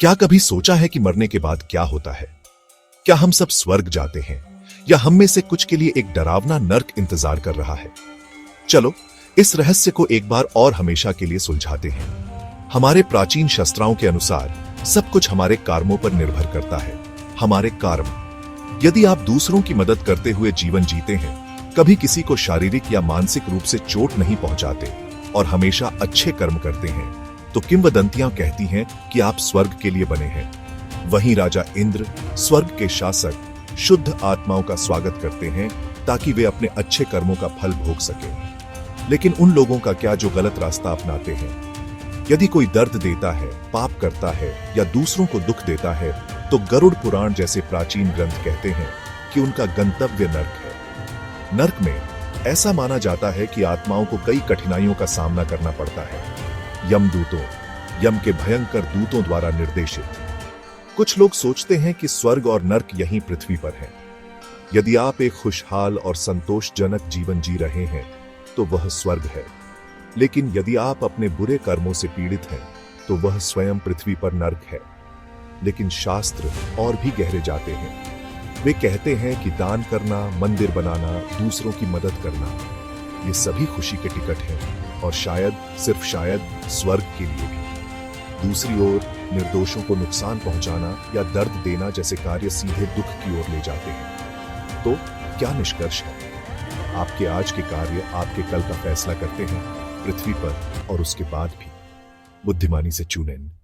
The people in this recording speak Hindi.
क्या कभी सोचा है कि मरने के बाद क्या होता है? क्या हम सब स्वर्ग जाते हैं या हम में से कुछ के लिए एक डरावना नर्क इंतजार कर रहा है? चलो इस रहस्य को एक बार और हमेशा के लिए सुलझाते हैं। हमारे प्राचीन शास्त्रों के अनुसार सब कुछ हमारे कर्मों पर निर्भर करता है। हमारे कर्म, यदि आप दूसरों की मदद करते हुए जीवन जीते हैं, कभी किसी को शारीरिक या मानसिक रूप से चोट नहीं पहुंचाते और हमेशा अच्छे कर्म करते हैं, तो किंवदंतियां कहती हैं कि आप स्वर्ग के लिए बने हैं। वहीं राजा इंद्र, स्वर्ग के शासक, शुद्ध आत्माओं का स्वागत करते हैं ताकि वे अपने अच्छे कर्मों का फल भोग सकें। लेकिन उन लोगों का क्या जो गलत रास्ता अपनाते हैं? यदि कोई दर्द देता है, पाप करता है या दूसरों को दुख देता है, तो गरुड़ पुराण जैसे प्राचीन ग्रंथ कहते हैं कि उनका गंतव्य नर्क है। नर्क में ऐसा माना जाता है कि आत्माओं को कई कठिनाइयों का सामना करना पड़ता है। यमदूतों, यम के भयंकर दूतों द्वारा निर्देशित। कुछ लोग सोचते हैं कि स्वर्ग और नर्क यहीं पृथ्वी पर है। यदि आप एक खुशहाल और संतोषजनक जीवन जी रहे हैं तो वह स्वर्ग है, लेकिन यदि आप अपने बुरे कर्मों से पीड़ित हैं तो वह स्वयं पृथ्वी पर नर्क है। लेकिन शास्त्र और भी गहरे जाते हैं। वे कहते हैं कि दान करना, मंदिर बनाना, दूसरों की मदद करना, ये सभी खुशी के टिकट हैं और शायद, सिर्फ शायद, स्वर्ग के लिए भी। दूसरी ओर निर्दोषों को नुकसान पहुंचाना या दर्द देना जैसे कार्य सीधे दुख की ओर ले जाते हैं। तो क्या निष्कर्ष है? आपके आज के कार्य आपके कल का फैसला करते हैं, पृथ्वी पर और उसके बाद भी। बुद्धिमानी से चुनें।